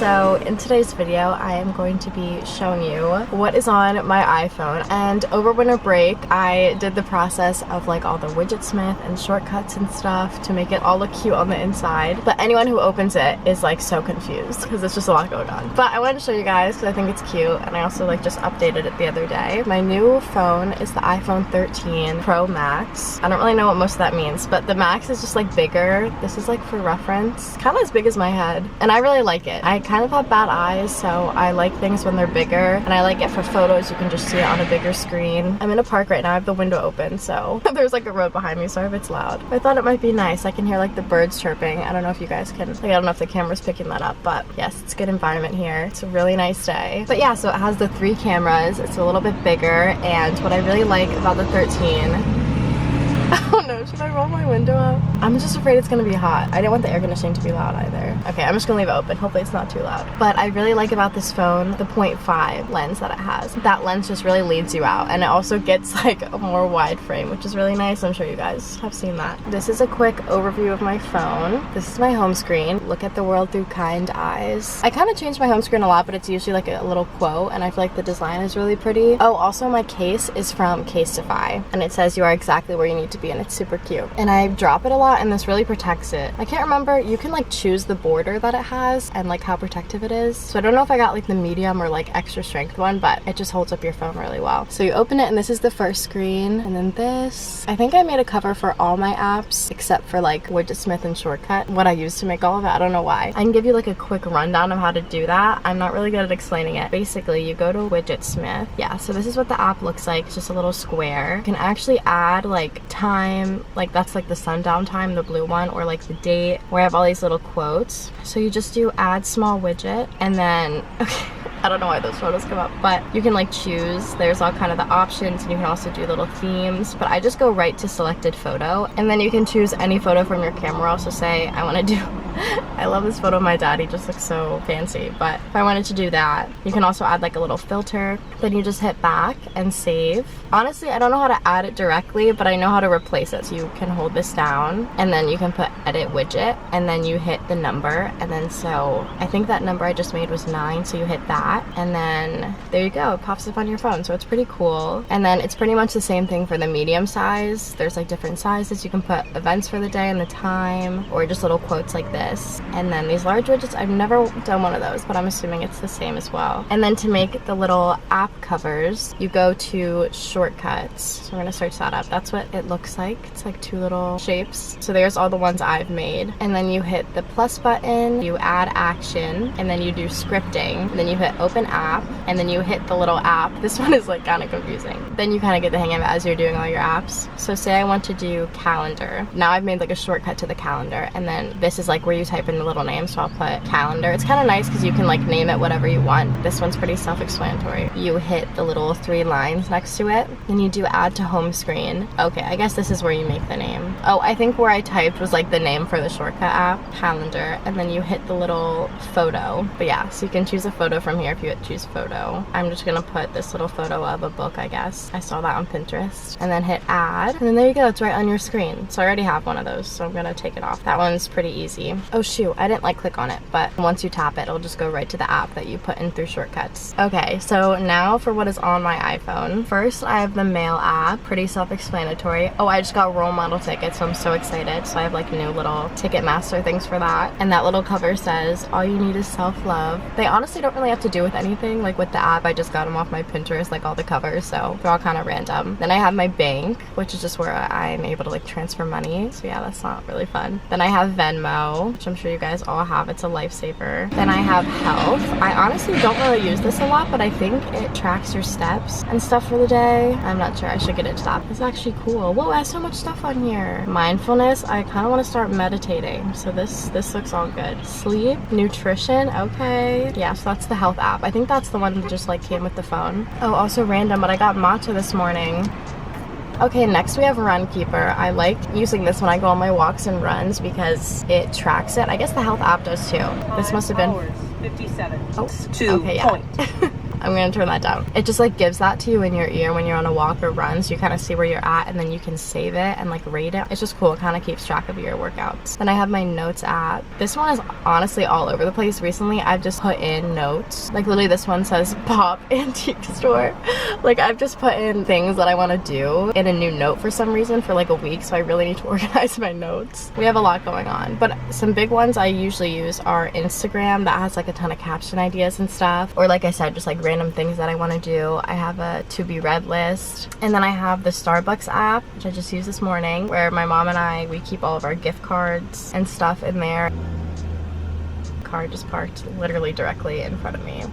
So in today's video, I am going to be showing you what is on my iPhone. And over winter break, I did the process of like all the widgetsmith and shortcuts and stuff to make it all look cute on the inside. But anyone who opens it is like so confused because it's just a lot going on. But I wanted to show you guys because I think it's cute, and I also like just updated it the other day. My new phone is the iPhone 13 Pro Max. I don't really know what most of that means, but the Max is just like bigger. This is like for reference, kind of as big as my head, and I really like it. I kind of have bad eyes, so I like things when they're bigger, and I like it for photos. You can just see it on a bigger screen. I'm in a park right now. I have the window open, so there's like a road behind me, sorry if it's loud. I thought it might be nice. I can hear like the birds chirping. I don't know if you guys can, like, I don't know if the camera's picking that up, but yes, it's a good environment here. It's a really nice day. But yeah, so it has the 3 cameras. It's a little bit bigger, and what I really like about the 13, oh no, should I roll my window up? I'm just afraid it's gonna be hot. I didn't want the air conditioning to be loud either. Okay, I'm just gonna leave it open. Hopefully it's not too loud. But I really like about this phone the 0.5 lens that it has. That lens just really leads you out, and it also gets like a more wide frame, which is really nice. I'm sure you guys have seen that. This is a quick overview of my phone. This is my home screen. Look at the world through kind eyes. I kind of change my home screen a lot, but it's usually like a little quote, and I feel like the design is really pretty. Oh, also my case is from Casetify, and it says you are exactly where you need to be, and it's super cute. And I drop it a lot, and this really protects it. I can't remember, you can like choose the border that it has and like how protective it is. So I don't know if I got like the medium or like extra strength one, but it just holds up your phone really well. So you open it, and this is the first screen, and then this. I think I made a cover for all my apps except for like widgetsmith and shortcut, what I use to make all of it. I don't know why. I can give you like a quick rundown of how to do that. I'm not really good at explaining it. Basically, you go to widgetsmith. Yeah, so this is what the app looks like. It's just a little square. You can actually add like time, like that's like the sundown time, the blue one, or like the date, where I have all these little quotes. So you just do add small widget, and then okay, I don't know why those photos come up, but you can like choose. There's all kind of the options, and you can also do little themes, but I just go right to selected photo, and then you can choose any photo from your camera. Also say I want to do I love this photo of my dad. He just looks so fancy. But if I wanted to do that, you can also add like a little filter. Then you just hit back and save. Honestly, I don't know how to add it directly, but I know how to replace it. So you can hold this down, and then you can put edit widget, and then you hit the number, and then so I think that number I just made was 9, so you hit that, and then there you go. It pops up on your phone, so it's pretty cool. And then it's pretty much the same thing for the medium size. There's like different sizes. You can put events for the day and the time, or just little quotes like this. And then these large widgets, I've never done one of those, but I'm assuming it's the same as well. And then to make the little app covers, you go to shortcuts. So I'm gonna search that up. That's what it looks like. It's like 2 little shapes. So there's all the ones I've made. And then you hit the plus button, you add action, and then you do scripting. And then you hit open app, and then you hit the little app. This one is like kind of confusing. Then you kind of get the hang of it as you're doing all your apps. So say I want to do calendar. Now I've made like a shortcut to the calendar, and then this is like where you type in the little name, so I'll put calendar. It's kind of nice because you can like name it whatever you want. This one's pretty self-explanatory. You hit the little 3 lines next to it, and you do add to home screen. Okay, I guess this is where you make the name. Oh, I think where I typed was like the name for the shortcut app, calendar, and then you hit the little photo. But yeah, so you can choose a photo from here if you choose photo. I'm just gonna put this little photo of a book, I guess. I saw that on Pinterest. And then hit add, and then there you go, it's right on your screen. So I already have one of those, so I'm gonna take it off. That one's pretty easy. Oh shoot, I didn't like click on it, but once you tap it, it'll just go right to the app that you put in through shortcuts. Okay, so now for what is on my iPhone. First, I have the mail app, pretty self-explanatory. Oh, I just got role model tickets, so I'm so excited. So I have like new little Ticketmaster things for that. And that little cover says, all you need is self-love. They honestly don't really have to do with anything. Like with the app, I just got them off my Pinterest, like all the covers, so they're all kind of random. Then I have my bank, which is just where I'm able to like transfer money. So yeah, that's not really fun. Then I have Venmo, which I'm sure you guys all have. It's a lifesaver. Then I have health. I honestly don't really use this a lot, but I think it tracks your steps and stuff for the day. I'm not sure. I should get into that. It's actually cool. Whoa, it has so much stuff on here. Mindfulness. I kind of want to start meditating, so this looks all good. Sleep, nutrition. Okay, yeah, so that's the health app. I think that's the one that just like came with the phone. Oh, also random, but I got matcha this morning. Okay, next we have Runkeeper. I like using this when I go on my walks and runs because it tracks it. I guess the health app does too. This must have been 57. Oh, 2 okay, yeah. point. I'm gonna turn that down. It just like gives that to you in your ear when you're on a walk or run, so you kind of see where you're at and then you can save it and like rate it. It's just cool. It kind of keeps track of your workouts. Then I have my notes app. This one is honestly all over the place. Recently I've just put in notes. Like literally this one says Pop Antique Store. Like I've just put in things that I want to do in a new note for some reason for like a week, so I really need to organize my notes. We have a lot going on, but some big ones I usually use are Instagram, that has like a ton of caption ideas and stuff, or like I said, just like random things that I want to do. I have a to be read list, and then I have the Starbucks app, which I just used this morning, where my mom and we keep all of our gift cards and stuff in there. Car just parked literally directly in front of me.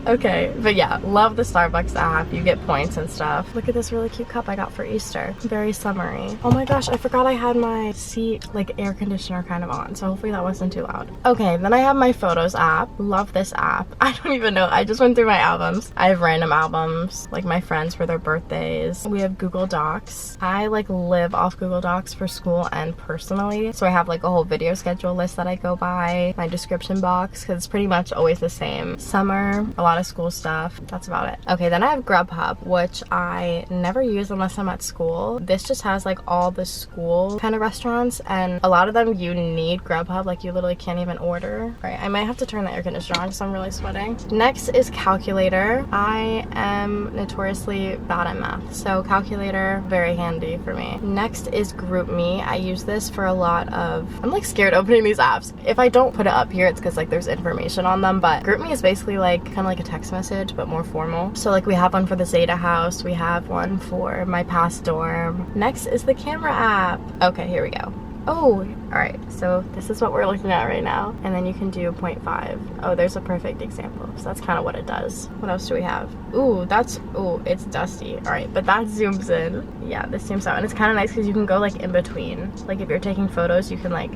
Okay, but yeah, love the Starbucks app. You get points and stuff. Look at this really cute cup I got for Easter. Very summery. Oh my gosh, I forgot I had my seat like air conditioner kind of on, so hopefully that wasn't too loud. Okay, then I have my Photos app. Love this app. I don't even know. I just went through my albums. I have random albums, like my friends for their birthdays. We have Google Docs. I like live off Google Docs for school and personally, so I have like a whole video schedule list that I go by. My description box, because it's pretty much always the same. Summer, a lot of school stuff. That's about it. Okay, then I have Grubhub, which I never use unless I'm at school. This just has like all the school kind of restaurants, and a lot of them you need Grubhub. Like you literally can't even order. All right, I might have to turn the air conditioner on because I'm really sweating. Next is Calculator. I am notoriously bad at math, so Calculator, very handy for me. Next is GroupMe. I use this for a lot of, I'm like scared opening these apps. If I don't put it up here, it's because like there's information on them, but GroupMe is basically like kind of like a text message but more formal. So like we have one for the Zeta house, we have one for my past dorm. Next is the camera app. Okay, here we go. Oh, all right, so this is what we're looking at right now, and then you can do 0.5. Oh, there's a perfect example. So that's kind of what it does. What else do we have? Ooh, it's dusty. All right, but that zooms in. Yeah, this zooms out, and it's kind of nice because you can go like in between. Like if you're taking photos, you can like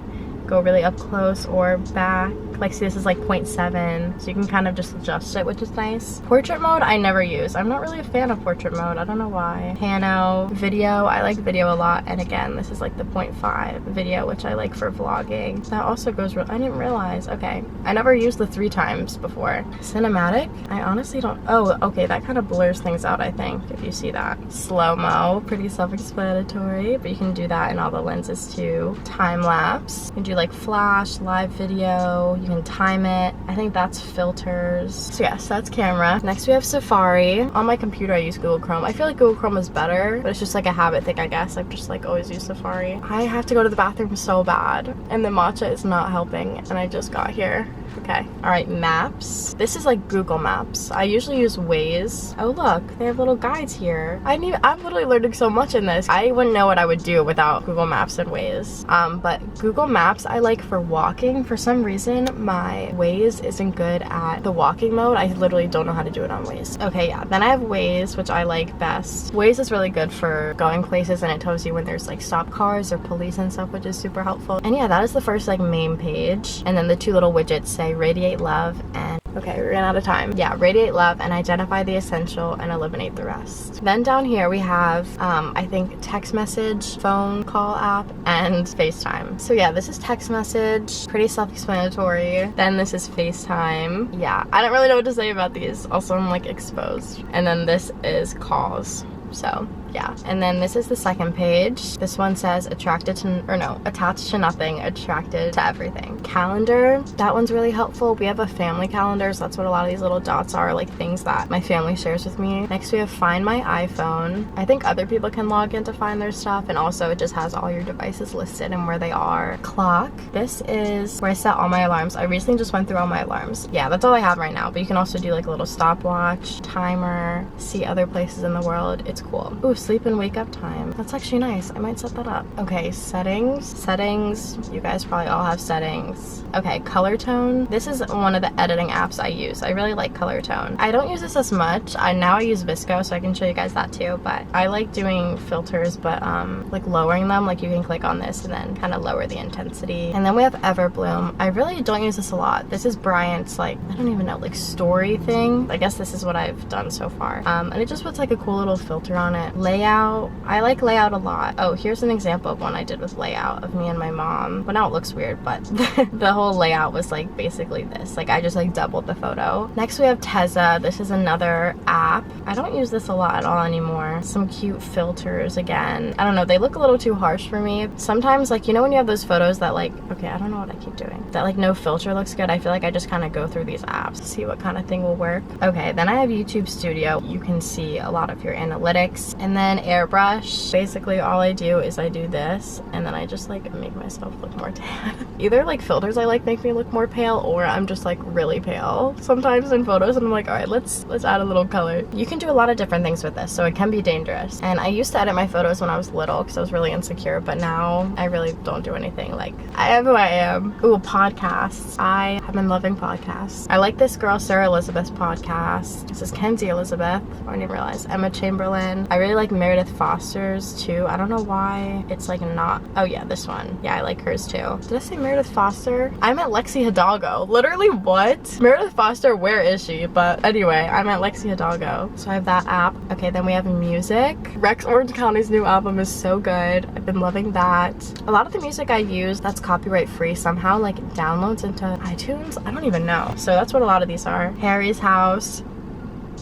go really up close or back. Like see, this is like 0.7, so you can kind of just adjust it, which is nice. Portrait mode I never use. I'm not really a fan of portrait mode. I don't know why. Pano, video, I like video a lot, and again this is like the 0.5 video, which I like for vlogging. That also goes I didn't realize. Okay, I never used the 3 times before. Cinematic, I honestly don't. Oh, okay, that kind of blurs things out, I think, if you see that. Slow-mo, pretty self-explanatory, but you can do that in all the lenses too. Time lapse, you can do like flash, live video, you can time it. I think that's filters. So yes, that's camera. Next we have Safari. On my computer I use Google Chrome. I feel like Google Chrome is better, but it's just like a habit thing, I guess. I've just like always used Safari. I have to go to the bathroom so bad, and the matcha is not helping, and I just got here. Okay, all right, maps. This is like Google Maps. I usually use Waze. Oh look, they have little guides here. I'm literally learning so much in this. I wouldn't know what I would do without Google Maps and Waze. But Google Maps I like for walking. For some reason, my Waze isn't good at the walking mode. I literally don't know how to do it on Waze. Okay, yeah, then I have Waze, which I like best. Waze is really good for going places, and it tells you when there's like stop cars or police and stuff, which is super helpful. And yeah, that is the first like main page. And then the 2 little widgets say radiate love and okay, we ran out of time. Yeah, radiate love and identify the essential and eliminate the rest. Then down here we have I think text message, phone call app, and FaceTime. So yeah, this is text message, pretty self-explanatory. Then this is FaceTime. Yeah, I don't really know what to say about these. Also, I'm like exposed. And then this is calls. So yeah, and then this is the second page. This one says attached to nothing, attracted to everything. Calendar, that one's really helpful. We have a family calendar, so that's what a lot of these little dots are, like things that my family shares with me. Next we have Find My iPhone. I think other people can log in to find their stuff, and also it just has all your devices listed and where they are. Clock, this is where I set all my alarms. I recently just went through all my alarms. Yeah, that's all I have right now, but you can also do like a little stopwatch, timer, see other places in the world. It's cool. Ooh, sleep and wake up time. That's actually nice. I might set that up. Okay, settings. Settings. You guys probably all have settings. Okay, color tone. This is one of the editing apps I use. I really like color tone. I don't use this as much. Now I use Visco, so I can show you guys that too, but I like doing filters, but like lowering them. Like you can click on this and then kind of lower the intensity. And then we have Everbloom. I really don't use this a lot. This is Bryant's like, I don't even know, like story thing. I guess this is what I've done so far. And it just puts like a cool little filter on it. layout. I like layout a lot. Oh, here's an example of one I did with layout of me and my mom. Well, now it looks weird, but the whole layout was like basically this. Like I just like doubled the photo. Next we have Tezza. This is another app. I don't use this a lot at all anymore. Some cute filters again. I don't know, they look a little too harsh for me. Sometimes, like, you know when you have those photos that like, okay, I don't know what I keep doing. That like no filter looks good. I feel like I just kind of go through these apps to see what kind of thing will work. Okay, then I have YouTube Studio. You can see a lot of your analytics. And then Airbrush. Basically all I do is I do this and then I just like make myself look more tan. Either like filters I like make me look more pale, or I'm just like really pale sometimes in photos and I'm like, all right, let's add a little color. You can do a lot of different things with this, so it can be dangerous. And I used to edit my photos when I was little because I was really insecure, but now I really don't do anything. Like, I am who I am. Ooh, podcasts. I have been loving podcasts. I like this girl Sarah Elizabeth's podcast. This is Kenzie Elizabeth. I didn't even realize. Emma Chamberlain. I really like Meredith Foster's too. I don't know why it's like not. Oh yeah, this one. Yeah, I like hers too. Did I say Meredith Foster? I meant Lexi Hidalgo. Literally what? Meredith Foster, where is she? But anyway, I meant Lexi Hidalgo. So I have that app. Okay, then we have music. Rex Orange County's new album is so good. I've been loving that. A lot of the music I use that's copyright free somehow like downloads into iTunes. I don't even know. So that's what a lot of these are. Harry's House.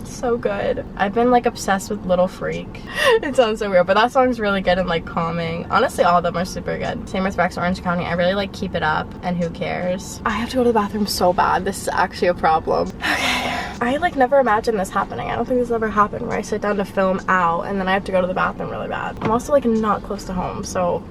So good. I've been like obsessed with Little Freak. It sounds so weird, but that song's really good and like calming. Honestly, all of them are super good. Same with Rex Orange County. I really like Keep It Up and Who Cares. I have to go to the bathroom so bad. This is actually a problem. Okay. I like never imagined this happening. I don't think this ever happened where I sit down to film out and then I have to go to the bathroom really bad. I'm also like not close to home, so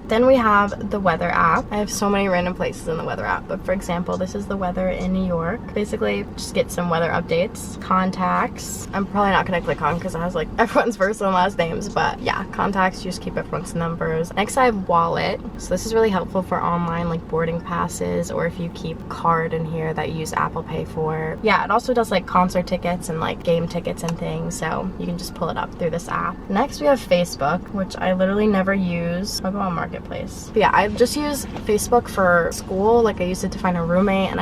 then we have the weather app. I have so many random places in the weather app, but for example, this is the weather in New York. Basically, just get some weather updates. Contacts. I'm probably not gonna click on because it has like everyone's first and last names, but yeah, contacts, you just keep everyone's numbers. Next, I have wallet. So this is really helpful for online like boarding passes, or if you keep card in here that you use Apple Pay for. Yeah, it also does like concert tickets and like game tickets and things, so you can just pull it up through this app. Next, we have Facebook, which I literally never use. I'll go on Marketplace. But yeah, I just use Facebook for school. Like I use it to find a roommate, and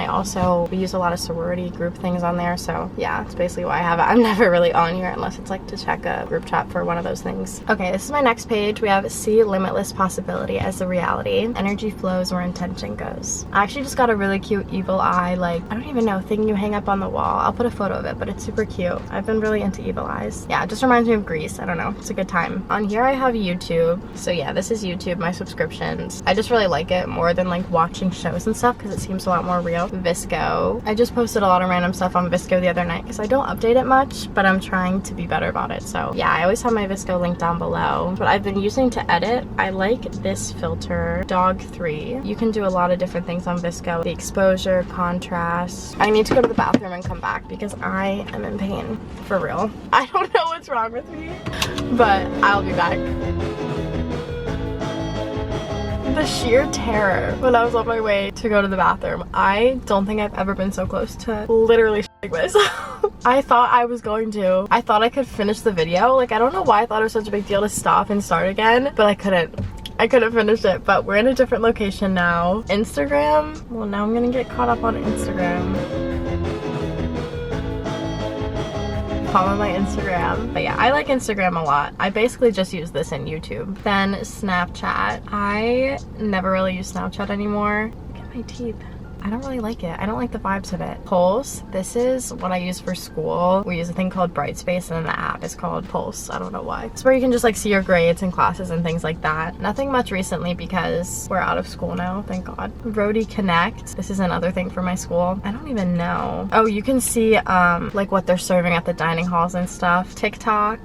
we use a lot of sorority group things on there. So yeah, it's basically why I have it. I'm never really on here unless it's like to check a group chat for one of those things. Okay, this is my next page. We have see limitless possibility as the reality. Energy flows where intention goes. I actually just got a really cute evil eye, like, I don't even know, thing you hang up on the wall. I'll put a photo of it, but it's super cute. I've been really into evil eyes. Yeah, it just reminds me of Greece. I don't know. It's a good time. On here I have YouTube. So yeah, this is YouTube, my subscriptions. I just really like it more than like watching shows and stuff because it seems a lot more real. Visco. I just posted a lot of random stuff on Visco the other night because I don't update it much, but I'm trying to be better about it. So yeah, I always have my Visco link down below. What I've been using to edit, I like this filter, Dog 3. You can do a lot of different things on Visco. The exposure, contrast. I need to go to the bathroom and come back because I am in pain. For real. I don't know what's wrong with me, but I'll be back. The sheer terror when I was on my way to go to the bathroom. I don't think I've ever been so close to literally shitting myself. I thought I could finish the video. Like, I don't know why I thought it was such a big deal to stop and start again, but I couldn't finish it. But we're in a different location now. Instagram? Well, now I'm gonna get caught up on Instagram. Follow my Instagram. But yeah, I like Instagram a lot. I basically just use this in YouTube. Then Snapchat. I never really use Snapchat anymore. Look at my teeth. I don't really like it. I don't like the vibes of it. Pulse. This is what I use for school. We use a thing called Brightspace, and then the app is called Pulse. I don't know why. It's where you can just like see your grades and classes and things like that. Nothing much recently because we're out of school now, thank God. Roadie Connect. This is another thing for my school. I don't even know. Oh, you can see like what they're serving at the dining halls and stuff. TikTok.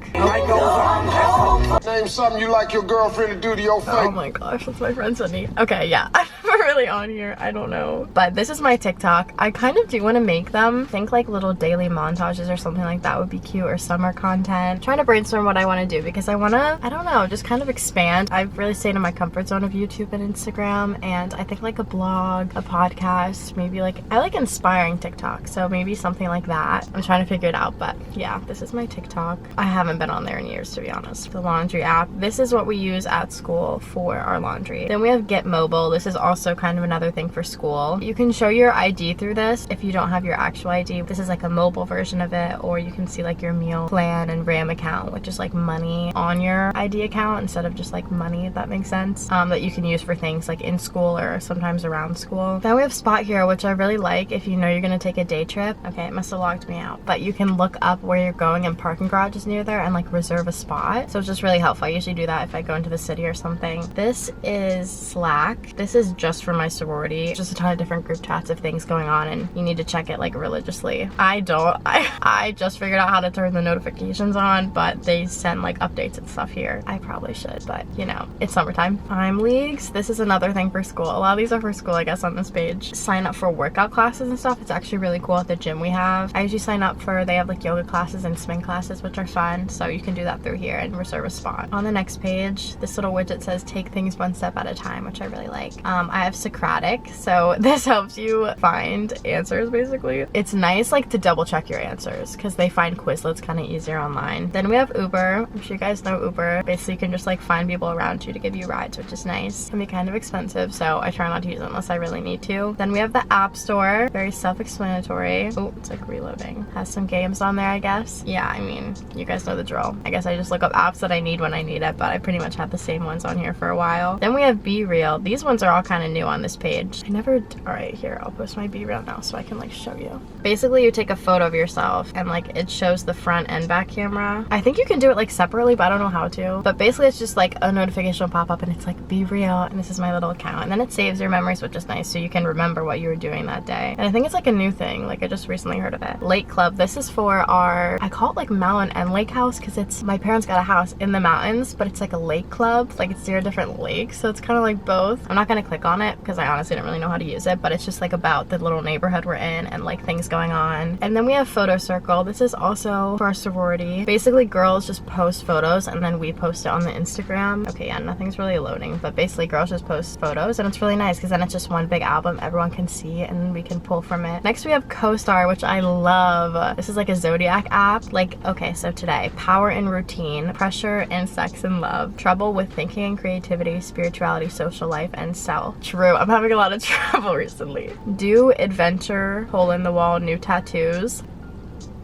Name something you like your girlfriend to do to your face. Oh my gosh, that's my friend Sunny. Okay, yeah. I'm never really on here. I don't know. But this is my TikTok. I kind of do want to make them. Think like little daily montages or something like that would be cute, or summer content. I'm trying to brainstorm what I want to do because I want to, I don't know, just kind of expand. I've really stayed in my comfort zone of YouTube and Instagram, and I think like a blog, a podcast, maybe like, I like inspiring TikTok, so maybe something like that. I'm trying to figure it out, but yeah, this is my TikTok. I haven't been on there in years, to be honest. The laundry app. This is what we use at school for our laundry. Then we have Get Mobile. This is also also kind of another thing for school. You can show your ID through this if you don't have your actual ID. This is like a mobile version of it, or you can see like your meal plan and RAM account, which is like money on your ID account instead of just like money, if that makes sense, that you can use for things like in school or sometimes around school. Then we have Spot Hero, which I really like if you know you're gonna take a day trip. Okay, it must have logged me out, but you can look up where you're going and parking garages near there and like reserve a spot. So it's just really helpful. I usually do that if I go into the city or something. This is Slack. This is just for my sorority. Just a ton of different group chats of things going on, and you need to check it like religiously. I don't. I just figured out how to turn the notifications on, but they send like updates and stuff here. I probably should, but you know, it's summertime. Time leagues. This is another thing for school. A lot of these are for school, I guess, on this page. Sign up for workout classes and stuff. It's actually really cool at the gym we have. I usually sign up for, they have like yoga classes and spin classes, which are fun. So you can do that through here and reserve a spot. On the next page, this little widget says take things one step at a time, which I really like. I have Socratic, so this helps you find answers basically. It's nice like to double check your answers because they find Quizlets kind of easier online. Then we have Uber. I'm sure you guys know Uber. Basically you can just like find people around you to give you rides, which is nice. It can be kind of expensive, so I try not to use it unless I really need to. Then we have the App Store. Very self-explanatory. Oh, it's like reloading. Has some games on there, I guess. Yeah, I mean, you guys know the drill. I guess I just look up apps that I need when I need it, but I pretty much had the same ones on here for a while. Then we have Be Real. These ones are all kind of new on this page. Alright, here, I'll post my Be Real now so I can like show you. Basically, you take a photo of yourself and like it shows the front and back camera. I think you can do it like separately, but I don't know how to. But basically, it's just like a notification will pop up and it's like Be Real, and this is my little account. And then it saves your memories, which is nice, so you can remember what you were doing that day. And I think it's like a new thing. Like I just recently heard of it. Lake Club. This is for our, I call it like mountain and lake house because it's, my parents got a house in the mountains, but it's like a lake club. Like it's near different lakes, so it's kind of like both. I'm not gonna click on it because I honestly don't really know how to use it, but it's just like about the little neighborhood we're in and like things going on. And then we have Photo Circle. This is also for our sorority. Basically girls just post photos and then we post it on the Instagram. Okay, yeah, nothing's really loading, but basically girls just post photos and it's really nice because then it's just one big album everyone can see and we can pull from it. Next we have CoStar, which I love. This is like a zodiac app. Like, okay, so today, power and routine, pressure and sex and love, trouble with thinking and creativity, spirituality, social life, and self. True, I'm having a lot of trouble recently. Do adventure, hole in the wall, new tattoos.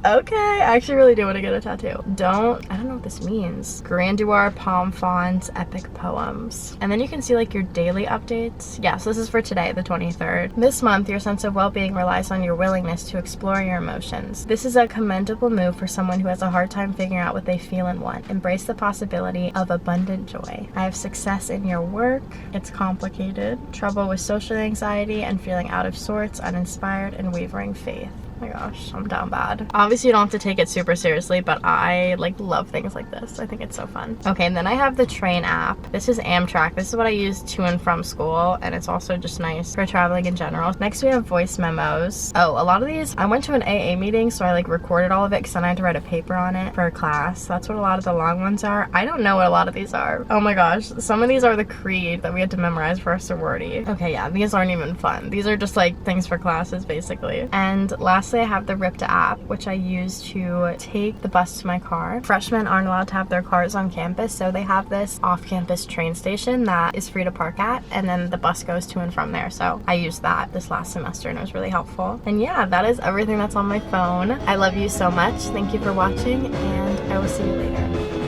Okay, I actually really do want to get a tattoo. I don't know what this means. Grandeur, palm fonts, epic poems. And then you can see like your daily updates. Yeah, so this is for today, the 23rd. This month, your sense of well-being relies on your willingness to explore your emotions. This is a commendable move for someone who has a hard time figuring out what they feel and want. Embrace the possibility of abundant joy. I have success in your work. It's complicated. Trouble with social anxiety and feeling out of sorts, uninspired, and wavering faith. Oh my gosh, I'm down bad. Obviously you don't have to take it super seriously, but I like love things like this. I think it's so fun. Okay, and then I have the train app. This is Amtrak. This is what I use to and from school, and it's also just nice for traveling in general. Next we have voice memos. Oh, a lot of these, I went to an AA meeting, so I like recorded all of it because then I had to write a paper on it for a class. That's what a lot of the long ones are. I don't know what a lot of these are. Oh my gosh, some of these are the creed that we had to memorize for our sorority. Okay, yeah, these aren't even fun. These are just like things for classes basically. And lastly, I have the Ripped app, which I use to take the bus to my car. Freshmen aren't allowed to have their cars on campus, so they have this off-campus train station that is free to park at, and then the bus goes to and from there. So I used that this last semester and it was really helpful. And yeah, that is everything that's on my phone. I love you so much. Thank you for watching, and I will see you later.